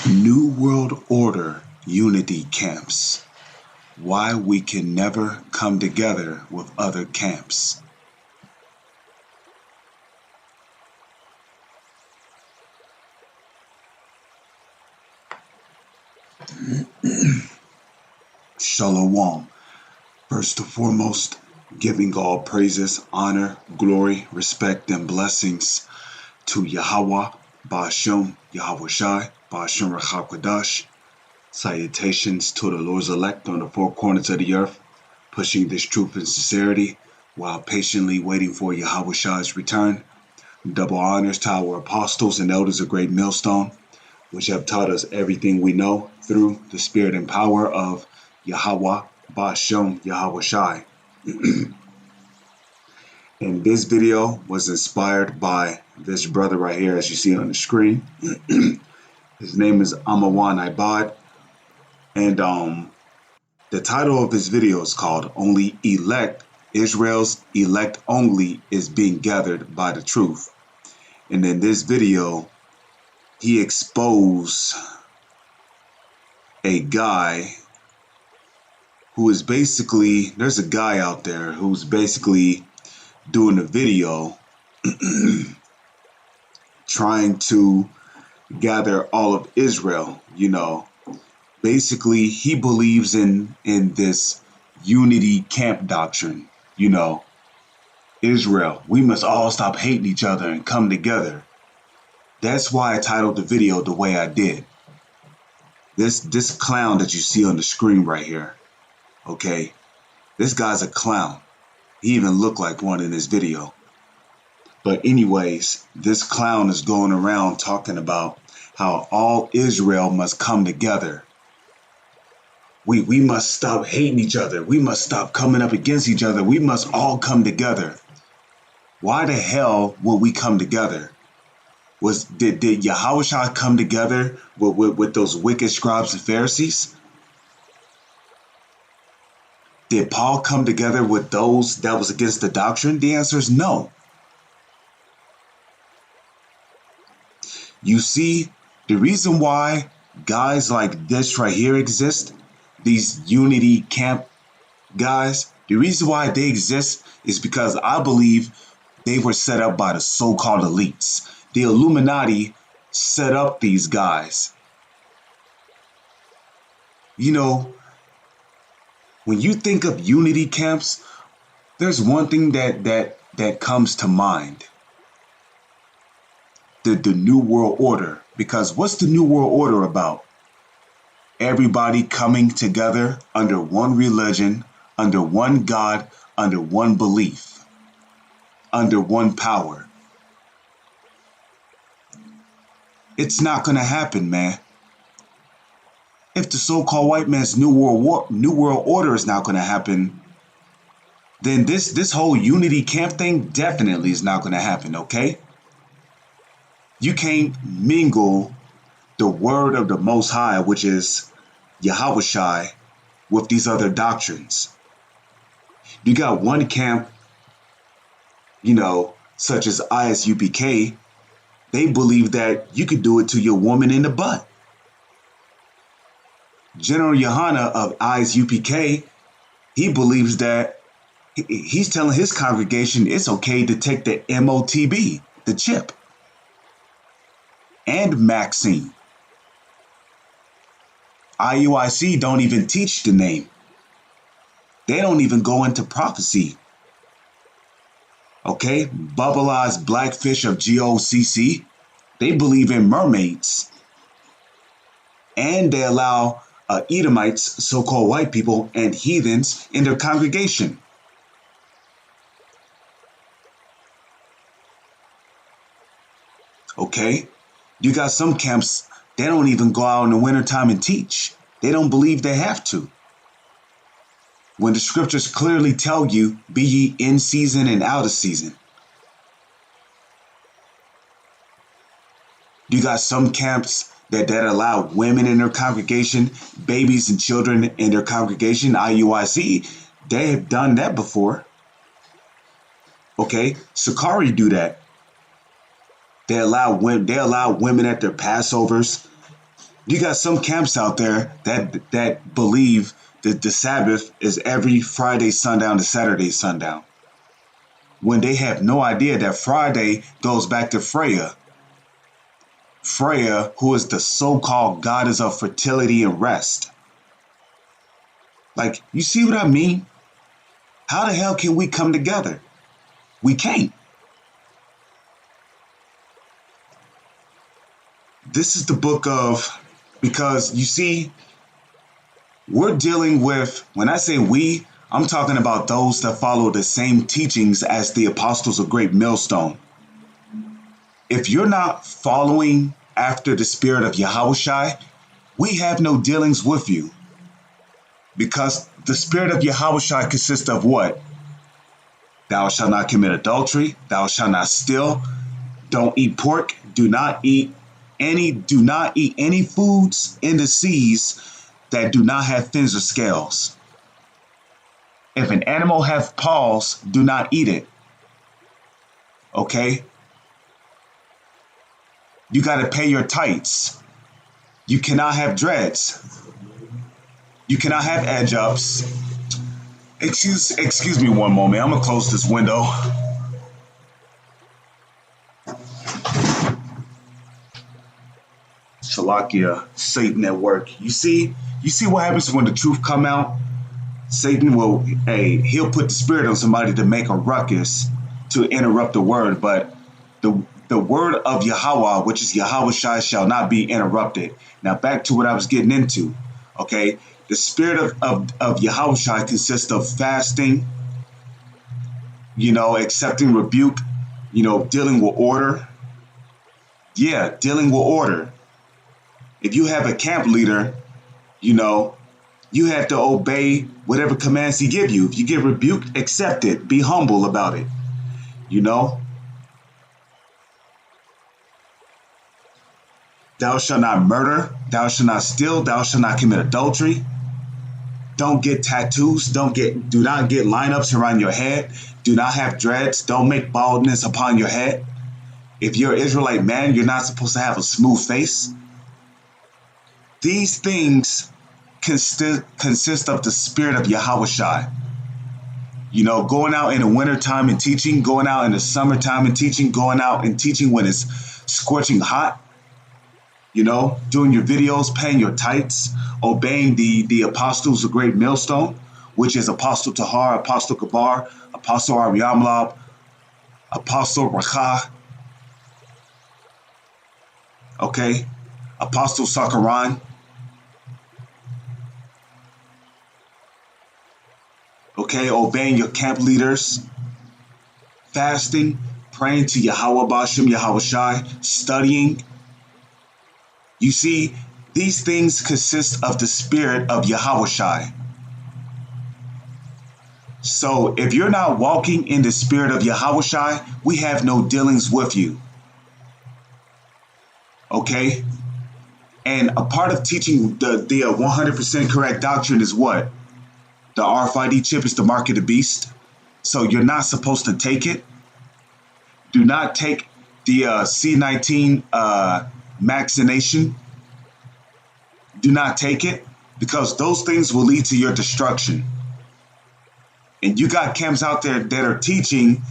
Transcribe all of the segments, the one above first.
New World Order Unity Camps. Why we can never come together with other camps. Shalom. First and foremost, giving all praises, honor, glory, respect, and blessings to Yahweh, Ba'ashem, Yahweh Shai, Ba'ashem Rachakadash. Salutations to the Lord's elect on the four corners of the earth, pushing this truth and sincerity while patiently waiting for Yahweh Shai's return. Double honors to our apostles and elders of Great Millstone, which have taught us everything we know through the spirit and power of Yahweh, Ba'ashem, Yahweh Shai. And this video was inspired by this brother right here, as you see on the screen. His name is Amawan Ibad. And the title of his video is called Only Elect, Israel's Elect Only is Being Gathered by the Truth. And in this video, he exposed a guy who is basically, there's a guy out there who's basically doing a video trying to gather all of Israel, you know. Basically, he believes in this unity camp doctrine, you know. Israel, we must all stop hating each other and come together. That's why I titled the video the way I did. This clown that you see on the screen right here, okay, this guy's a clown. He even looked like one in this video. But anyways, this clown is going around talking about how all Israel must come together. We must stop hating each other. We must stop coming up against each other. We must all come together. Why the hell will we come together? Did Yahushua come together with those wicked scribes and Pharisees? Did Paul come together with those that was against the doctrine? The answer is no. You see, the reason why guys like this right here exist, these unity camp guys, the reason why they exist is because I believe they were set up by the so-called elites. The Illuminati set up these guys. You know, when you think of unity camps, there's one thing that comes to mind. The New World Order. Because what's the New World Order about? Everybody coming together under one religion, under one God, under one belief, under one power. It's not going to happen, man. If the so-called white man's New World Order is not going to happen, then this whole unity camp thing definitely is not going to happen, okay? You can't mingle the word of the Most High, which is Yahweh Shai, with these other doctrines. You got one camp, you know, such as ISUPK, they believe that you could do it to your woman in the butt. General Yohana of ISUPK, he believes that he's telling his congregation it's okay to take the MOTB, the chip, and Maxine. IUIC don't even teach the name. They don't even go into prophecy. Okay, Bubble Eyes Blackfish of GOCC, they believe in mermaids. And they allow Edomites, so-called white people, and heathens in their congregation. Okay, you got some camps, they don't even go out in the wintertime and teach. They don't believe they have to. When the scriptures clearly tell you, be ye in season and out of season. You got some camps that allow women in their congregation, babies and children in their congregation, IUIC. They have done that before. Okay, Sakari do that. They allow women at their Passovers. You got some camps out there that believe that the Sabbath is every Friday sundown to Saturday sundown, when they have no idea that Friday goes back to Freya. Freya, who is the so-called goddess of fertility and rest. Like, you see what I mean? How the hell can we come together? We can't. This is the book of, because you see, we're dealing with, when I say we, I'm talking about those that follow the same teachings as the apostles of Great Millstone. If you're not following after the spirit of Yahushai, we have no dealings with you. Because the spirit of Yahushai consists of what? Thou shalt not commit adultery, thou shalt not steal, don't eat pork, do not eat any foods in the seas that do not have fins or scales. If an animal have paws, do not eat it. Okay? You got to pay your tights. You cannot have dreads. You cannot have edge ups. Excuse me one moment. I'm gonna close this window. Shalakia, Satan at work. You see what happens when the truth come out? Satan will, he'll put the spirit on somebody to make a ruckus to interrupt the word, but the word of Yahweh, which is Yahushai, shall not be interrupted. Now back to what I was getting into. Okay, the spirit of Yahushai consists of fasting, accepting rebuke, dealing with order. Yeah, dealing with order. If you have a camp leader, you have to obey whatever commands he give you. If you get rebuked, accept it. Be humble about it. Thou shalt not murder. Thou shalt not steal. Thou shalt not commit adultery. Don't get tattoos. Do not get lineups around your head. Do not have dreads. Don't make baldness upon your head. If you're an Israelite man, you're not supposed to have a smooth face. These things consist of the spirit of Yahushai. Going out in the wintertime and teaching, going out in the summertime and teaching, going out and teaching when it's scorching hot, doing your videos, paying your tithes, obeying the apostles of Great Millstone, which is Apostle Tahar, Apostle Kabar, Apostle Ariamlab, Apostle Rakha, okay, Apostle Sakaran, okay, obeying your camp leaders, fasting, praying to Yahweh Bashem, Yahweh Shai, studying. You see, these things consist of the spirit of Yahweh Shai. So if you're not walking in the spirit of Yahweh Shai, we have no dealings with you. Okay? And a part of teaching the 100% correct doctrine is what? The RFID chip is the mark of the beast. So you're not supposed to take it. Do not take the C19 vaccination. Do not take it, because those things will lead to your destruction. And you got camps out there that are teaching,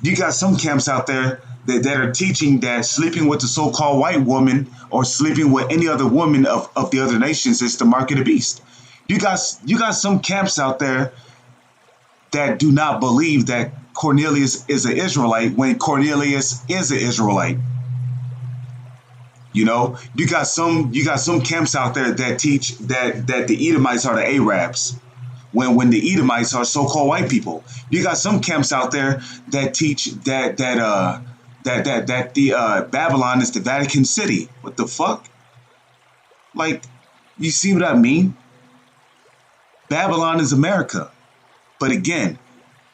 you got some camps out there that are teaching that sleeping with the so-called white woman or sleeping with any other woman of the other nations is the mark of the beast. You got some camps out there that do not believe that Cornelius is an Israelite when Cornelius is an Israelite. You got some camps out there that teach that the Edomites are the Arabs when the Edomites are so-called white people. You got some camps out there that teach that the Babylon is the Vatican City. What the fuck? Like, you see what I mean? Babylon is America. But again,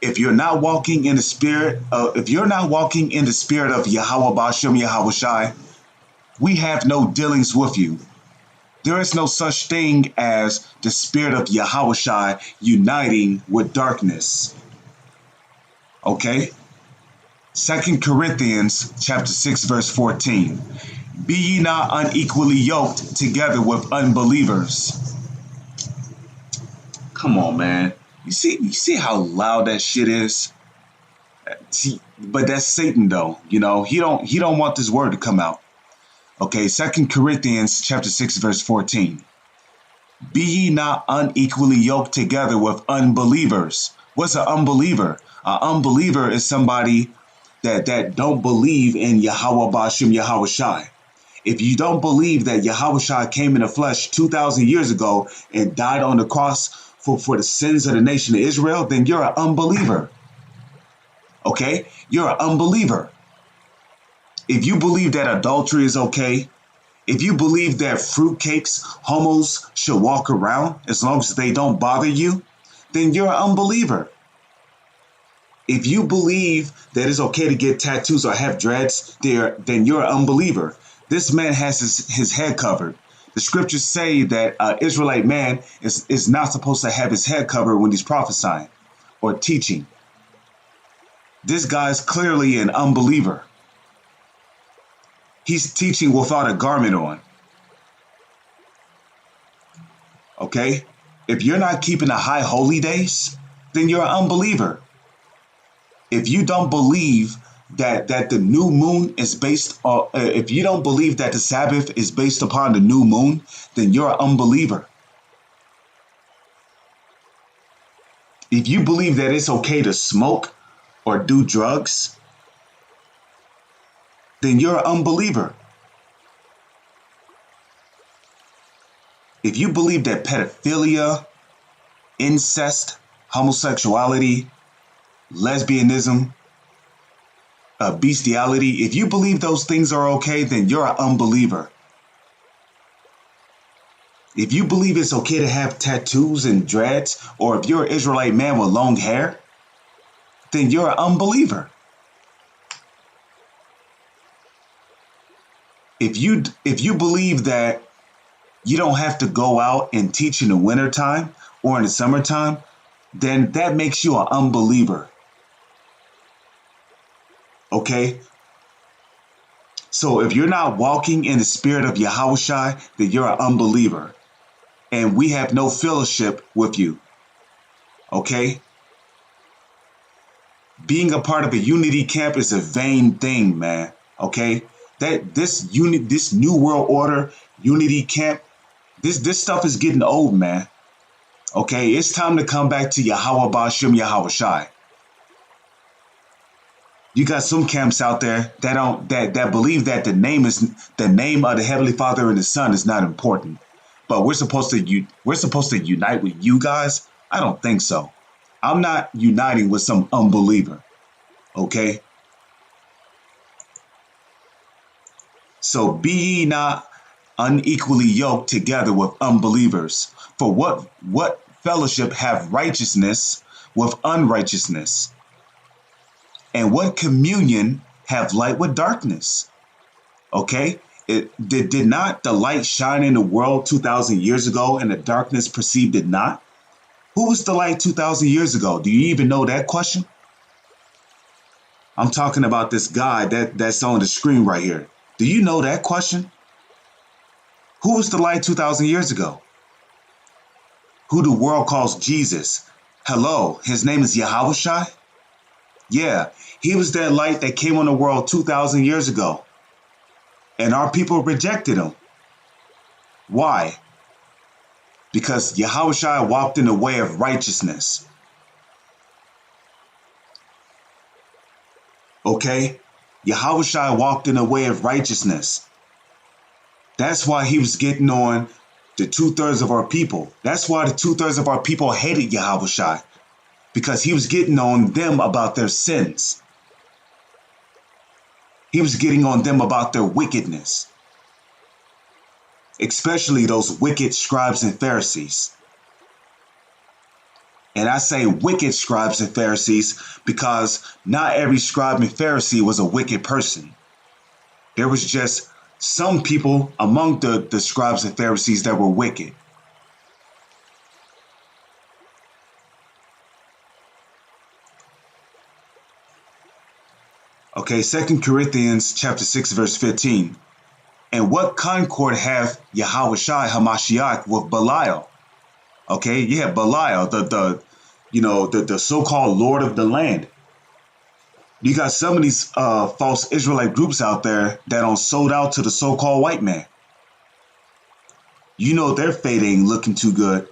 if you're not walking in the spirit of Yahweh Bashem, Yahweh Shai, we have no dealings with you. There is no such thing as the spirit of Yahweh Shai uniting with darkness. Okay? 2 Corinthians chapter 6, verse 14. Be ye not unequally yoked together with unbelievers. Come on, man. You see how loud that shit is? See, but that's Satan though. He don't want this word to come out. Okay, 2 Corinthians chapter 6, verse 14. Be ye not unequally yoked together with unbelievers. What's an unbeliever? An unbeliever is somebody that don't believe in Yahweh Bashim Yahweh Shai. If you don't believe that Yahweh Shai came in the flesh 2,000 years ago and died on the cross for the sins of the nation of Israel, then you're an unbeliever. Okay? You're an unbeliever. If you believe that adultery is okay, if you believe that fruitcakes, homos should walk around as long as they don't bother you, then you're an unbeliever. If you believe that it's okay to get tattoos or have dreads, then you're an unbeliever. This man has his head covered. The scriptures say that an Israelite man is not supposed to have his head covered when he's prophesying or teaching. This guy's clearly an unbeliever. He's teaching without a garment on. Okay? If you're not keeping the high holy days, then you're an unbeliever. If you don't believe that the new moon is based on, if you don't believe that the Sabbath is based upon the new moon, then you're an unbeliever. If you believe that it's okay to smoke or do drugs, then you're an unbeliever. If you believe that pedophilia, incest, homosexuality, lesbianism, bestiality, if you believe those things are okay, then you're an unbeliever. If you believe it's okay to have tattoos and dreads, or if you're an Israelite man with long hair, then you're an unbeliever. If you believe that you don't have to go out and teach in the wintertime or in the summertime, then that makes you an unbeliever. Okay? So if you're not walking in the spirit of Yahushua, then you're an unbeliever. And we have no fellowship with you. Okay? Being a part of a unity camp is a vain thing, man. Okay? That this new world order, unity camp, this stuff is getting old, man. Okay? It's time to come back to Yahweh Bashim Yahweh Shai. You got some camps out there that believe that the name of the Heavenly Father and the Son is not important. But we're supposed to unite with you guys? I don't think so. I'm not uniting with some unbeliever. Okay? So be ye not unequally yoked together with unbelievers. For what fellowship have righteousness with unrighteousness? And what communion have light with darkness? Okay? Did not the light shine in the world 2,000 years ago and the darkness perceived it not? Who was the light 2,000 years ago? Do you even know that question? I'm talking about this guy that's on the screen right here. Do you know that question? Who was the light 2,000 years ago? Who the world calls Jesus. Hello, his name is Yahushua? Yeah, he was that light that came on the world 2,000 years ago. And our people rejected him. Why? Because Yahushua walked in the way of righteousness. Okay? Yahushua walked in the way of righteousness. That's why he was getting on the 2/3 of our people. That's why the 2/3 of our people hated Yahushua. Because he was getting on them about their sins. He was getting on them about their wickedness. Especially those wicked scribes and Pharisees. And I say wicked scribes and Pharisees because not every scribe and Pharisee was a wicked person. There was just some people among the scribes and Pharisees that were wicked. Okay, 2 Corinthians chapter 6, verse 15. And what concord have Yahweh Shai Hamashiach with Belial? Okay, yeah, Belial, the so-called Lord of the land. You got some of these false Israelite groups out there that don't sold out to the so-called white man. You know their fate ain't looking too good.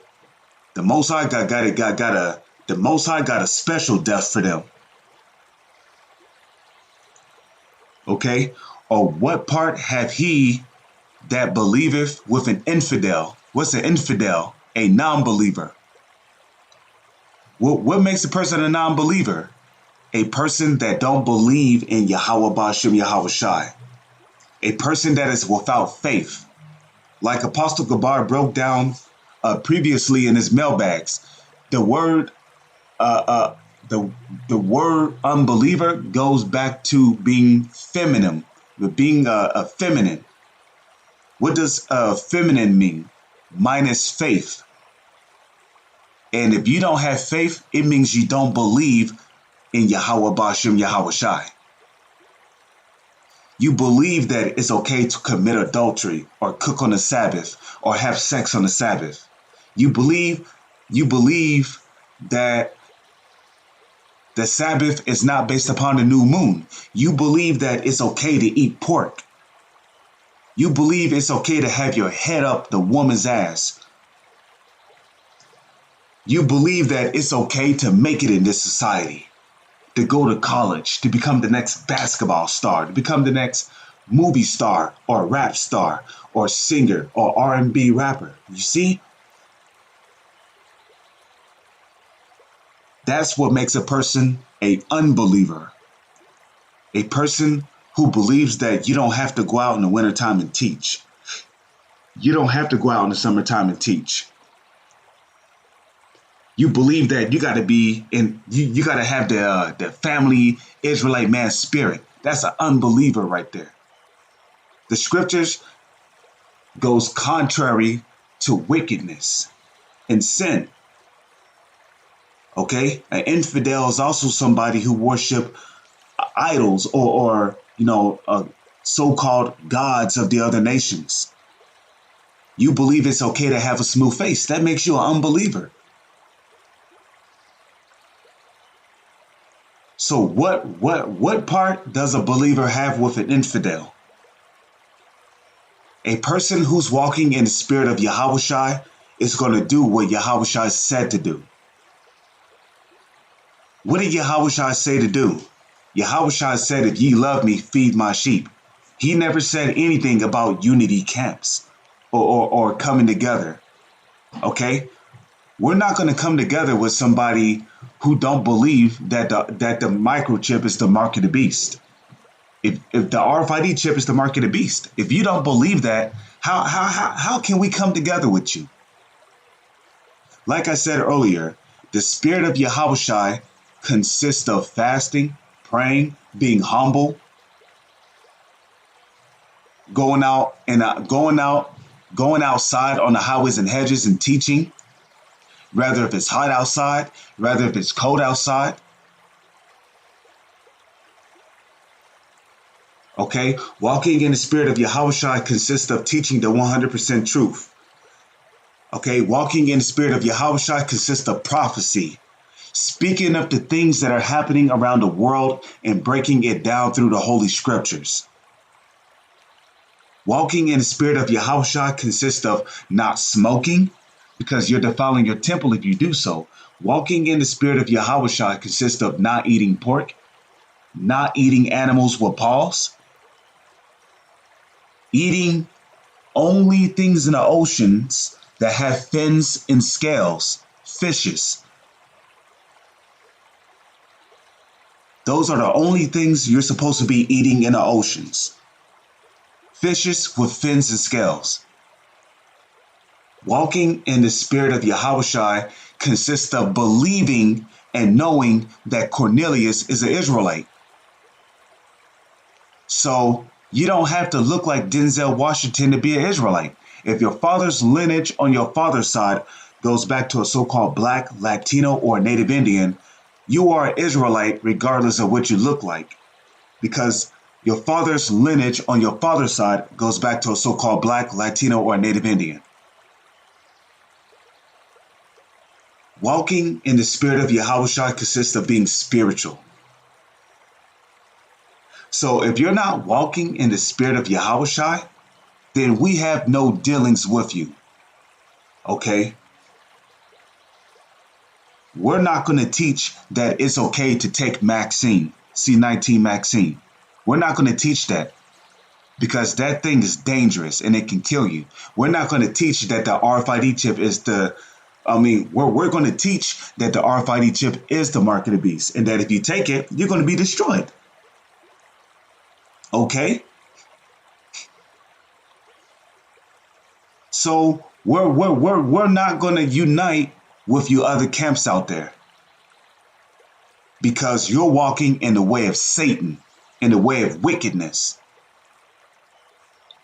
The Most High the Most High got a special death for them. Okay, or what part have he that believeth with an infidel? What's an infidel? A non-believer. What makes a person a non-believer? A person that don't believe in Yahweh Ba'Shem Yahweh Shai. A person that is without faith. Like Apostle Gabar broke down previously in his mailbags, the word the word unbeliever goes back to being feminine, being a feminine. What does feminine mean? Minus faith. And if you don't have faith, it means you don't believe in Yahweh Ba'Shem Yahweh Shai. You believe that it's okay to commit adultery or cook on the Sabbath or have sex on the Sabbath. You believe that the Sabbath is not based upon the new moon. You believe that it's okay to eat pork. You believe it's okay to have your head up the woman's ass. You believe that it's okay to make it in this society, to go to college, to become the next basketball star, to become the next movie star or rap star or singer or R&B rapper. You see? That's what makes a person an unbeliever. A person who believes that you don't have to go out in the wintertime and teach. You don't have to go out in the summertime and teach. You believe that you got to be in, you got to have the family Israelite man spirit. That's an unbeliever right there. The scriptures goes contrary to wickedness and sin. Okay, an infidel is also somebody who worship idols or so-called gods of the other nations. You believe it's okay to have a smooth face. That makes you an unbeliever. So what part does a believer have with an infidel? A person who's walking in the spirit of Yahweh Shai is going to do what Yahweh Shai said to do. What did Yahweh Shai say to do? Yahweh Shai said, if ye love me, feed my sheep. He never said anything about unity camps or coming together. Okay? We're not going to come together with somebody who don't believe that the microchip is the mark of the beast. If the RFID chip is the mark of the beast, if you don't believe that, how can we come together with you? Like I said earlier, the spirit of Yahweh Shai consists of fasting, praying, being humble, going outside on the highways and hedges and teaching, rather if it's hot outside, rather if it's cold outside. Okay, walking in the spirit of Yahweh Shai consists of teaching the 100% truth. Okay, walking in the spirit of Yahweh Shai consists of prophecy, speaking of the things that are happening around the world and breaking it down through the Holy Scriptures. Walking in the spirit of Yahweh Shai consists of not smoking, because you're defiling your temple if you do so. Walking in the spirit of Yahweh Shai consists of not eating pork, not eating animals with paws, eating only things in the oceans that have fins and scales, fishes. Those are the only things you're supposed to be eating in the oceans. Fishes with fins and scales. Walking in the spirit of Yahweh Shai consists of believing and knowing that Cornelius is an Israelite. So you don't have to look like Denzel Washington to be an Israelite. If your father's lineage on your father's side goes back to a so-called Black, Latino, or Native Indian, you are an Israelite regardless of what you look like. Because Your father's lineage on your father's side goes back to a so-called Black, Latino, or Native Indian. Walking in the spirit of Yahushua consists of being spiritual. So if you're not walking in the spirit of Yahushua, then we have no dealings with you. Okay? We're not going to teach that it's okay to take vaccine, C-19 vaccine. We're not going to teach that because that thing is dangerous and it can kill you. We're not going to teach that the RFID chip is we're going to teach that the RFID chip is the mark of the beast and that if you take it, you're going to be destroyed. Okay? So we're not going to unite with you other camps out there because you're walking in the way of Satan, in the way of wickedness.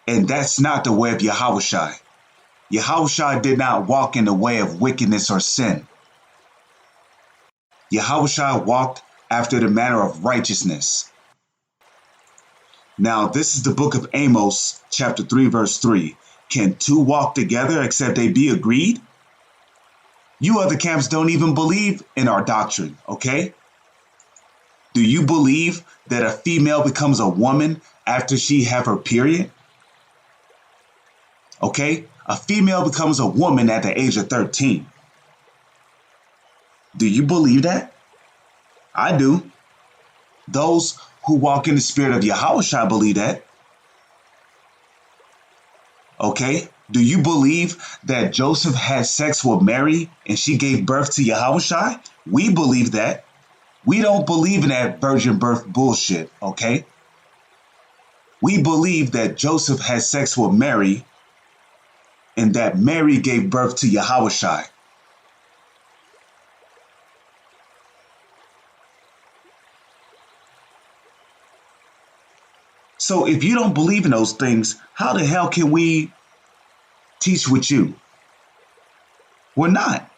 And that's not the way of Yahushua. Yahushua did not walk in the way of wickedness or sin. Yahushua walked after the manner of righteousness. Now, this is the book of Amos, chapter 3, verse 3. Can two walk together except they be agreed? You other camps don't even believe in our doctrine, okay? Do you believe that a female becomes a woman after she have her period? Okay? A female becomes a woman at the age of 13. Do you believe that? I do. Those who walk in the spirit of Yahushua believe that. Okay? Do you believe that Joseph had sex with Mary and she gave birth to Yahushua? We believe that. We don't believe in that virgin birth bullshit, okay? We believe that Joseph had sex with Mary and that Mary gave birth to Yahushua. So if you don't believe in those things, how the hell can we teach with you? We're not.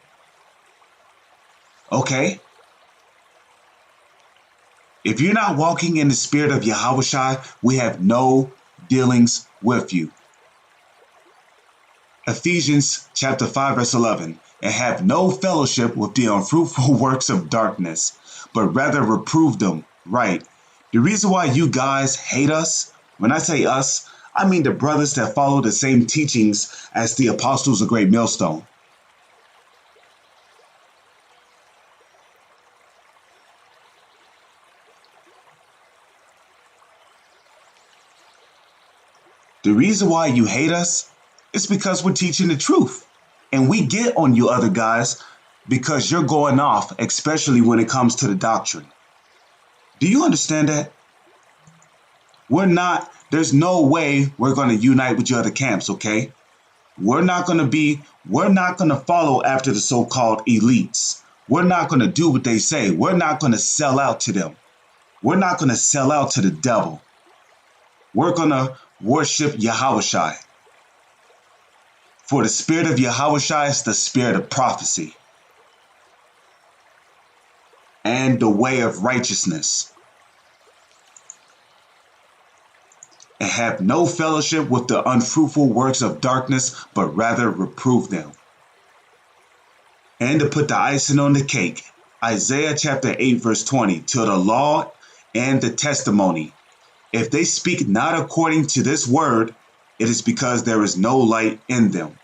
Okay? If you're not walking in the spirit of Yahushua, we have no dealings with you. Ephesians chapter 5, verse 11, and have no fellowship with the unfruitful works of darkness, but rather reprove them. Right. The reason why you guys hate us, when I say us, I mean the brothers that follow the same teachings as the apostles of Great Millstone. The reason why you hate us is because we're teaching the truth. And we get on you other guys because you're going off, especially when it comes to the doctrine. Do you understand that? There's no way we're going to unite with your other camps, okay? We're not going to follow after the so-called elites. We're not going to do what they say. We're not going to sell out to them. We're not going to sell out to the devil. We're going to worship Yahushua. For the spirit of Yahushua is the spirit of prophecy and the way of righteousness. And have no fellowship with the unfruitful works of darkness, but rather reprove them. And to put the icing on the cake, Isaiah chapter 8, verse 20, to the law and the testimony. If they speak not according to this word, it is because there is no light in them.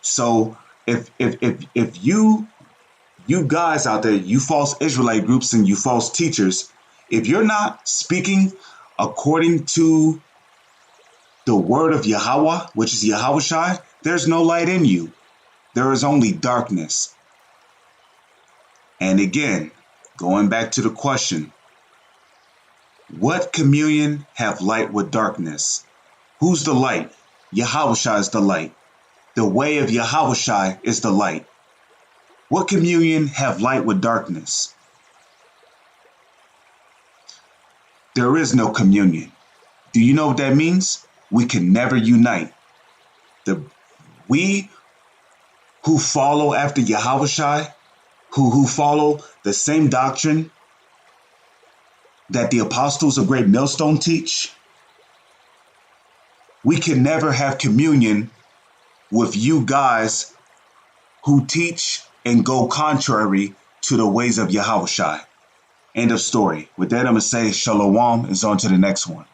So if you guys out there, you false Israelite groups and you false teachers, if you're not speaking according to the word of Yahweh, which is Yahushua, there's no light in you. There is only darkness. And again, going back to the question, what communion have light with darkness? Who's the light? Yahushua is the light. The way of Yahushua is the light. What communion have light with darkness? There is no communion. Do you know what that means? We can never unite. We who follow after Yahushua, who follow the same doctrine, that the apostles of Great Millstone teach, we can never have communion with you guys who teach and go contrary to the ways of Yahweh. End of story. With that, I'm going to say shalom and on to the next one.